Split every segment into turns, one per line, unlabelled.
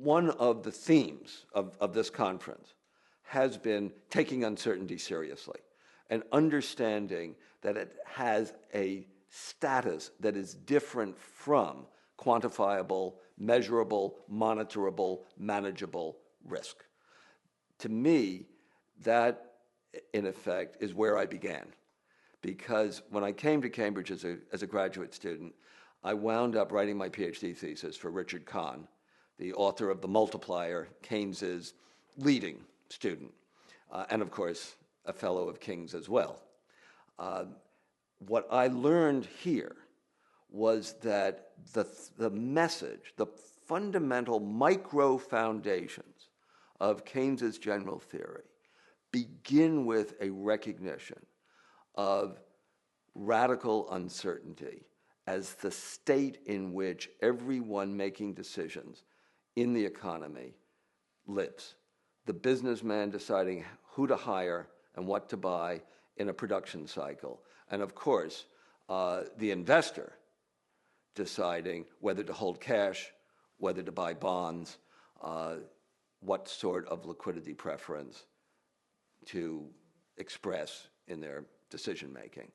one of the themes of this conference has been taking uncertainty seriously and understanding that it has a status that is different from quantifiable, measurable, monitorable, manageable risk. To me, that, in effect, is where I began. Because when I came to Cambridge as a graduate student, I wound up writing my PhD thesis for Richard Kahn, the author of The Multiplier, Keynes's leading student, and of course, a fellow of King's as well. What I learned here was that the message, the fundamental micro foundations of Keynes's general theory begin with a recognition of radical uncertainty as the state in which everyone making decisions in the economy lives. The businessman deciding who to hire and what to buy in a production cycle. And of course, the investor deciding whether to hold cash, whether to buy bonds, what sort of liquidity preference to express in their decision making.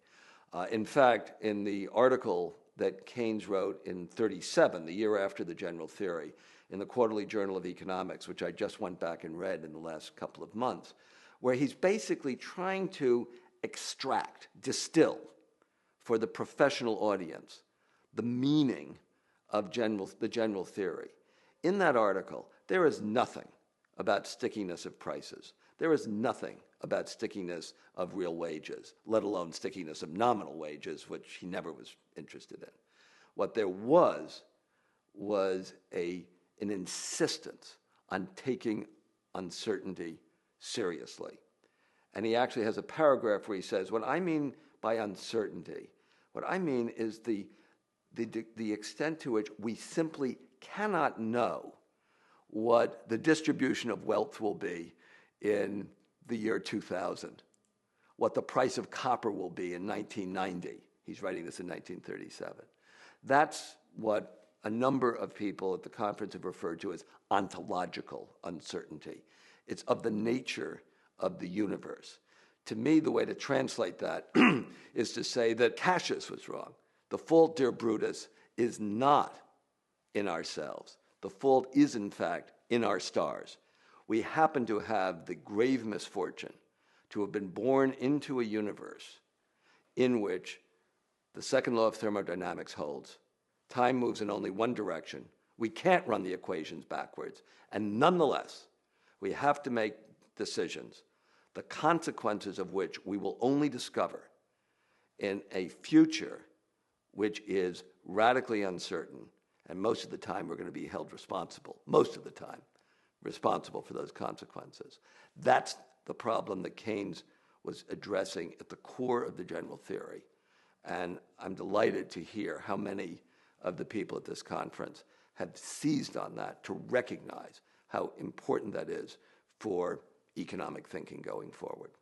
In fact, in the article that Keynes wrote in 1937, the year after the general theory, in the Quarterly Journal of Economics, which I just went back and read in the last couple of months, where he's basically trying to extract, distill for the professional audience the meaning of the general theory. In that article, there is nothing about stickiness of prices. There is nothing about stickiness of real wages, let alone stickiness of nominal wages, which he never was interested in. What there was an insistence on taking uncertainty seriously. And he actually has a paragraph where he says, what I mean by uncertainty, what I mean is the extent to which we simply cannot know what the distribution of wealth will be in the year 2000, what the price of copper will be in 1990. He's writing this in 1937. That's what a number of people at the conference have referred to as ontological uncertainty. It's of the nature of the universe. To me, the way to translate that is to say that Cassius was wrong. The fault, dear Brutus, is not in ourselves. The fault is, in fact, in our stars. We happen to have the grave misfortune to have been born into a universe in which the second law of thermodynamics holds. Time moves in only one direction. We can't run the equations backwards. And nonetheless, we have to make decisions, the consequences of which we will only discover in a future which is radically uncertain. And most of the time, we're going to be held responsible, most of the time, responsible for those consequences. That's the problem that Keynes was addressing at the core of the general theory. And I'm delighted to hear how many of the people at this conference have seized on that to recognize how important that is for economic thinking going forward.